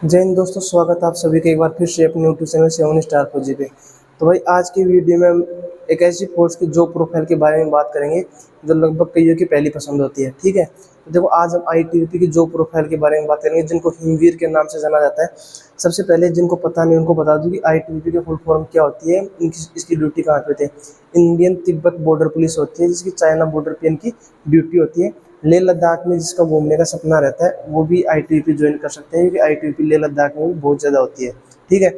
जय हिंद दोस्तों, स्वागत है आप सभी का एक बार फिर से अपने यूट्यूब चैनल सेवन स्टार फौजी पे। तो भाई आज की वीडियो में हम एक ऐसी फोर्स की जॉब प्रोफाइल के बारे में बात करेंगे जो लगभग कईयों की पहली पसंद होती है। ठीक है, तो देखो आज हम आईटीबीपी की जॉब प्रोफाइल के बारे में बात करेंगे जिनको हिमवीर के नाम से जाना जाता है। सबसे पहले जिनको पता नहीं उनको बता दूं कि आईटीबीपी की फुल फॉर्म क्या होती है, इसकी ड्यूटी कहाँ पे होती है। इंडियन तिब्बत बॉर्डर पुलिस होती है जिसकी चाइना बॉर्डर पे इनकी ड्यूटी होती है। लेह लद्दाख में जिसका घूमने का सपना रहता है वो भी आईटीबीपी ज्वाइन कर सकते हैं क्योंकि आईटीबीपी लेह लद्दाख में भी बहुत ज़्यादा होती है। ठीक है,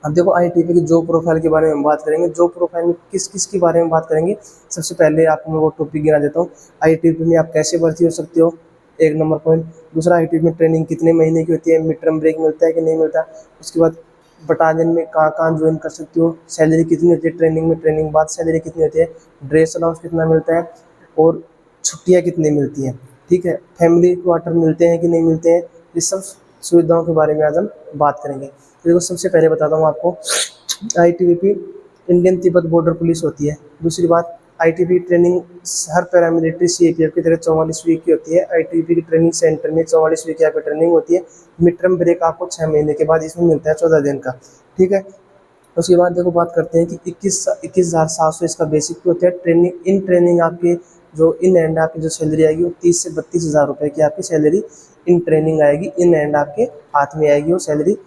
अब देखो आईटीबीपी की जॉब प्रोफाइल के बारे में हम बात करेंगे। जॉब प्रोफाइल में किस किस के बारे में बात करेंगे, सबसे पहले आपको मैं वो टॉपिक गिना देता हूँ। आईटीबीपी में आप कैसे भर्ती हो सकते हो, एक नंबर पॉइंट। दूसरा, आईटीबीपी में ट्रेनिंग कितने महीने की होती है, मिड टर्म ब्रेक मिलता है कि नहीं मिलता। उसके बाद बटालियन में कहाँ कहाँ ज्वाइन कर सकते हो, सैलरी कितनी होती है ट्रेनिंग में, ट्रेनिंग बाद सैलरी कितनी होती है, ड्रेस अलाउंस कितना मिलता है और छुट्टियाँ कितनी मिलती हैं। ठीक है, फैमिली क्वार्टर मिलते हैं कि नहीं मिलते हैं, ये सब सुविधाओं के बारे में आज हम बात करेंगे। तो देखो सबसे पहले बताता हूँ आपको, ITBP Indian Tibet border police होती है। दूसरी बात, आईटीबीपी ट्रेनिंग हर पैरामिलिट्री सीएपीएफ की तरह 44 वीक की होती है। आईटीबीपी की ट्रेनिंग सेंटर में 44 वीक यहाँ पे ट्रेनिंग होती है। मिड टर्म ब्रेक आपको 6 महीने के बाद इसमें मिलता है 14 दिन का। ठीक है, उसके बाद देखो बात करते हैं कि 21,700 इसका बेसिक पे होता है। ट्रेनिंग इन ट्रेनिंग आपकी जो इन एंड आपकी जो सैलरी आएगी वो 30 से 32 हज़ार रुपये की आपकी सैलरी इन ट्रेनिंग आएगी। इन एंड आपके हाथ में आएगी वो सैलरी।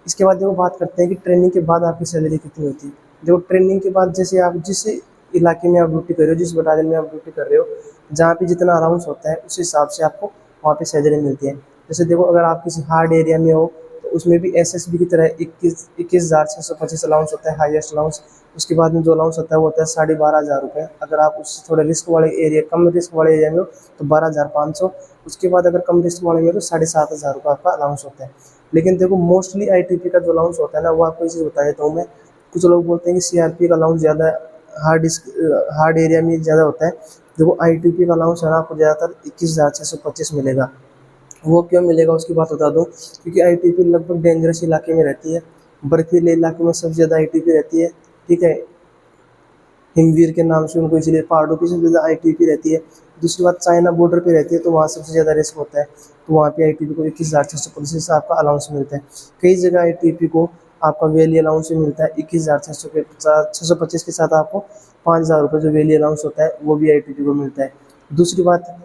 इसके बाद देखो बात करते हैं कि ट्रेनिंग के बाद आपकी सैलरी कितनी होती है। देखो ट्रेनिंग के बाद जैसे आप जिस इलाके में आप ड्यूटी कर रहे हो, जिस बटालियन में आप ड्यूटी कर रहे हो, जहाँ पे जितना अलाउंस होता है उस हिसाब से आपको वहाँ पे सैलरी मिलती है। जैसे देखो अगर आप किसी हार्ड एरिया में हो तो उसमें भी एसएसबी की तरह 21,625 अलाउंस होता है, हाईएस्ट अलाउंस। उसके बाद में जो अलाउंस होता है वो होता है 12,500 रुपये। अगर आप उससे थोड़ा रिस्क वाले एरिया, कम रिस्क वाले एरिया में हो तो 12,500। उसके बाद अगर कम रिस्क वाले में हो तो 7,500 रुपये आपका अलाउंस होता है। लेकिन देखो मोस्टली आईटीपी का जो अलाउंस होता है ना, वो आपको इसे बता देता हूँ मैं। कुछ लोग बोलते हैं कि सीआरपी का अलाउंस ज़्यादा हार्ड एरिया में ज़्यादा होता है। देखो आईटीपी का अलाउंस है ना आपको ज़्यादातर 21,625 मिलेगा। वो क्यों मिलेगा उसकी बात बता दूँ, क्योंकि आईटीपी लगभग डेंजरस इलाके में रहती है। बर्फीले इलाके में सबसे ज़्यादा आईटीपी रहती है। ठीक है, हिमवीर के नाम से उनको इसलिए पहाड़ों की सबसे ज़्यादा आईटीपी रहती है। दूसरी बात, चाइना बॉर्डर पे रहती है तो वहाँ सबसे ज़्यादा रिस्क होता है। तो वहाँ पे आईटीपी को 21,625 से आपका अलाउंस मिलता है। कई जगह आईटीपी को आपका वैली अलाउंस भी मिलता है 21,625 के साथ आपको 5,000 रुपये जो वैली अलाउंस होता है वो भी आईटीपी को मिलता है। दूसरी बात,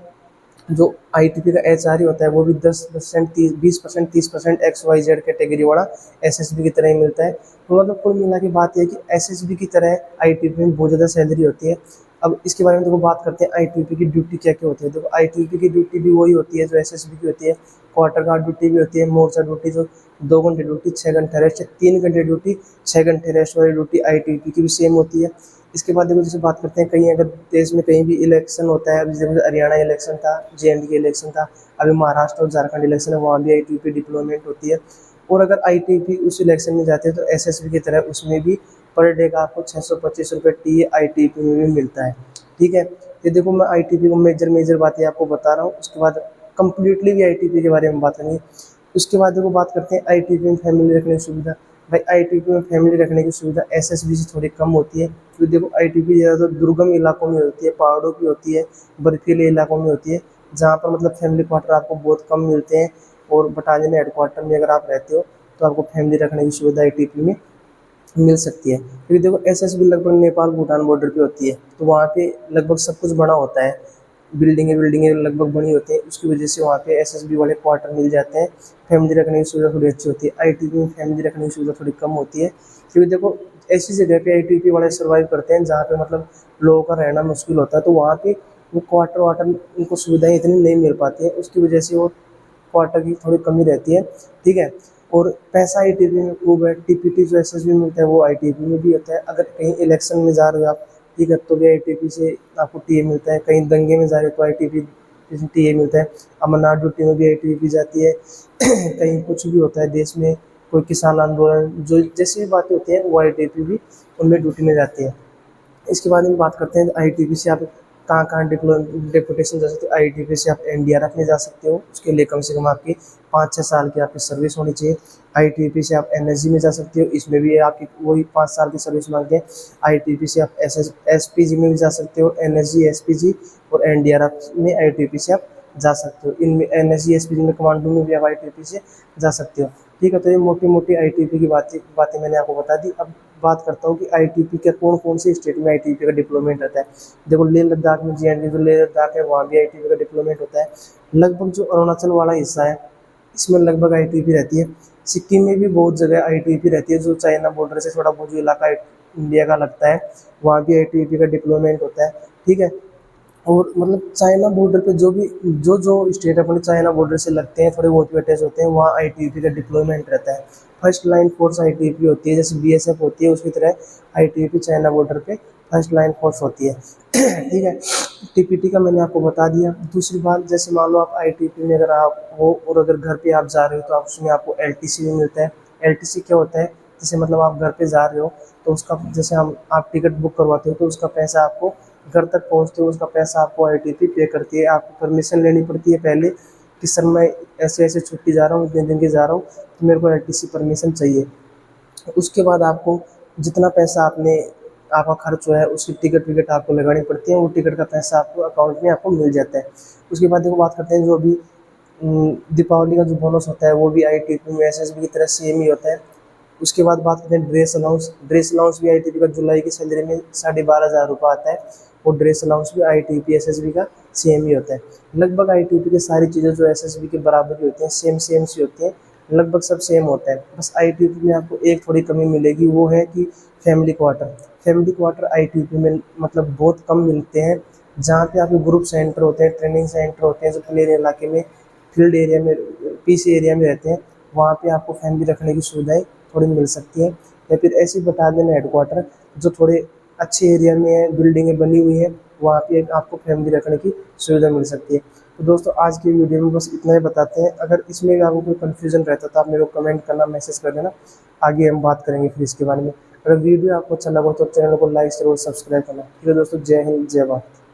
जो आईटीपी का एचआर ही होता है वो भी 10%, 20%, 30% XYZ कैटेगरी वाला एसएसबी की तरह ही मिलता है। तो मतलब कुल मिला के बात है कि एसएसबी की तरह आईटीपी में बहुत ज़्यादा सैलरी होती है। अब इसके बारे में देखो बात करते हैं आईटीपी की ड्यूटी क्या क्या होती है। देखो आईटीपी की ड्यूटी भी वही होती है जो एसएसबी की होती है। क्वार्टर गार्ड ड्यूटी भी होती है, मोर्चा ड्यूटी जो 2 घंटे ड्यूटी 6 घंटे रेस्ट, 3 घंटे ड्यूटी 6 घंटे रेस्ट वाली ड्यूटी आईटीपी की भी सेम होती है। इसके बाद देखो जैसे बात करते हैं, कहीं अगर देश में कहीं भी इलेक्शन होता है, अभी जैसे हरियाणा इलेक्शन था, जेएंडके इलेक्शन था, अभी महाराष्ट्र और झारखंड इलेक्शन है, वहाँ भी आईटीबीपी डिप्लॉयमेंट होती है। और अगर आईटीबीपी उस इलेक्शन में जाते हैं तो एसएसबी की तरह उसमें भी पर डे का आपको 625 रुपये टी आईटीबीपी में भी मिलता है। ठीक है, ये देखो मैं आईटीबीपी को मेजर मेजर बातें आपको बता रहा हूँ। उसके बाद कंप्लीटली भी आईटीबीपी के बारे में बात करेंगे। उसके बाद देखो बात करते हैं आईटीबीपी में फैमिली रखने की सुविधा। भाई आईटीबीपी में फैमिली रखने की सुविधा एसएसबी से थोड़ी कम होती है, क्योंकि देखो आईटीबीपी ज़्यादातर दुर्गम इलाकों में होती है, पहाड़ों की होती है, बर्फीले इलाकों में होती है, जहाँ पर मतलब फैमिली क्वार्टर आपको बहुत कम मिलते हैं। और बटालियन हेडक्वार्टर में अगर आप रहते हो तो आपको फैमिली रखने की सुविधा आईटीबीपी में मिल सकती है। क्योंकि देखो एसएसबी लगभग नेपाल भूटान बॉर्डर पे होती है तो वहाँ पे लगभग सब कुछ बना होता है, बिल्डिंगें बिल्डिंगें लगभग बनी होती हैं, उसकी वजह से वहाँ पे एसएसबी वाले क्वार्टर मिल जाते हैं। फैमिली रखने की सुविधा थोड़ी अच्छी होती है। आईटीबी में फैमिली रखने की सुविधा थोड़ी कम होती है, क्योंकि देखो ऐसी जगह पे आईटीबी वाले सर्वाइव करते हैं जहाँ पे मतलब लोगों का रहना मुश्किल होता है, तो वहाँ पे वो क्वार्टर वाटर उनको सुविधाएं इतनी नहीं मिल पाती हैं, उसकी वजह से वो क्वार्टर की थोड़ी कमी रहती है। ठीक है, और पैसा आईटीबी में खूब है। टीपीटी जो एसएसबी में मिलता है वो आईटीबी में भी होता है। अगर कहीं इलेक्शन में जा रहे हो आप, ठीक है, तो भी आईटीबी से आपको टीए मिलता है। कहीं दंगे में जा रहे हो तो आईटीबी टीए मिलता है। अमरनाथ ड्यूटी में भी आईटीबी जाती है। कहीं कुछ भी होता है देश में, कोई किसान आंदोलन, जो जैसी भी बातें होती हैं वो आईटीबी भी उनमें ड्यूटी में जाती है। इसके बाद में बात करते हैं आईटीबी से आप कहाँ कहाँ डिप्यूटेशन जा सकते हो। आईटीबी से आप एनडीआरएफ में जा सकते हो, उसके लिए कम से कम आपकी 5-6 साल की आपकी सर्विस होनी चाहिए। आईटीबी से आप एनएसजी में जा सकते हो, इसमें भी आपकी वही 5 साल की सर्विस मांगते हैं। आईटीबी से आप एसपीजी में भी जा सकते हो, एनएसजी, एसपीजी और एनडीआरएफ में आईटीबी से आप जा सकते हो। इनमें एनएसजी एसपीजी में कमांडो में भी आप आईटीबी से जा सकते हो। ठीक है। तो ये मोटी मोटी आईटीबीपी की बातें मैंने आपको बता दी। अब बात करता हूँ कि आईटीबीपी के कौन कौन से स्टेट में आईटीबीपी का डिप्लोयमेंट रहता है। देखो लेह लद्दाख में, जे जो लेह लद्दाख है वहाँ भी आईटीबीपी का डिप्लोयमेंट होता है। लगभग जो अरुणाचल वाला हिस्सा है इसमें लगभग आईटीबीपी रहती है। सिक्किम में भी बहुत जगह आईटीबीपी रहती है, जो चाइना बॉर्डर से थोड़ा बहुत जो इलाका इंडिया का लगता है वहाँ भी आईटीबीपी का डिप्लोयमेंट होता है। ठीक है। और मतलब चाइना बॉर्डर पे जो भी जो जो स्टेट अपने चाइना बॉर्डर से लगते हैं, थोड़े बहुत भी अटैच होते हैं, वहाँ आईटीबीपी का डिप्लॉयमेंट रहता है। फर्स्ट लाइन फोर्स आईटीबीपी होती है, जैसे बीएसएफ होती है उसी तरह आईटीबीपी चाइना बॉर्डर पे फर्स्ट लाइन फोर्स होती है। ठीक है। टीपीटी का मैंने आपको बता दिया। दूसरी बात, जैसे मान लो आप आईटीबीपी में अगर आप हो और अगर घर पे आप जा रहे हो तो आप उसमें आपको एलटीसी भी मिलता है। एलटीसी क्या होता है, जैसे मतलब आप घर पे जा रहे हो तो उसका, जैसे हम आप टिकट बुक करवाते हो तो उसका पैसा आपको घर तक पहुंचते हो, उसका पैसा आपको आईटीबीपी पे करती है। आपको परमिशन लेनी पड़ती है पहले कि सर मैं ऐसे ऐसे छुट्टी जा रहा हूँ, इतने दिन की जा रहा हूँ, तो मेरे को एलटीसी परमिशन चाहिए। उसके बाद आपको जितना पैसा आपका खर्च हुआ है उसकी टिकट विकट आपको लगानी पड़ती है, वो टिकट का पैसा आपको अकाउंट में आपको मिल जाता है। उसके बाद देखो बात करते हैं जो अभी दीपावली का जो बोनस होता है वो भी आईटीबीपी में एसएसबी की तरह सेम ही होता है। उसके बाद बात करते हैं ड्रेस अलाउंस। ड्रेस अलाउंस भी आईटीबी का जुलाई की सैलरी में 12,500 रुपये आता है। और ड्रेस अलाउंस भी आईटीबी एसएसबी का सेम ही होता है। लगभग आईटीबी की सारी चीज़ें जो एसएसबी के बराबर ही होती हैं, सेम सेम सी होती हैं, लगभग सब सेम होता है। बस आईटीबी में आपको एक थोड़ी कमी मिलेगी, वो है कि family quarter. Family quarter ITB में मतलब बहुत कम मिलते हैं। जहाँ पे आपके ग्रुप सेंटर होते हैं, ट्रेनिंग सेंटर होते हैं, जो प्लेन इलाके में, फील्ड एरिया में, पीसी एरिया में रहते हैं, वहाँ पे आपको फैमिली रखने की सुविधाएं थोड़ी मिल सकती है। या फिर ऐसे ही बता देना हेडक्वार्टर जो थोड़े अच्छे एरिया में है, बिल्डिंगें बनी हुई है, वहाँ पे आपको फैमिली रखने की सुविधा मिल सकती है। तो दोस्तों आज की वीडियो में बस इतना ही बताते हैं। अगर इसमें भी आपको कोई कन्फ्यूजन रहता तो आप मेरे को कमेंट करना, मैसेज कर देना, आगे हम बात करेंगे फिर इसके बारे में। अगर वीडियो आपको अच्छा लगा तो चैनल को लाइक, शेयर और सब्सक्राइब करना। ठीक है दोस्तों, जय हिंद, जय भारत।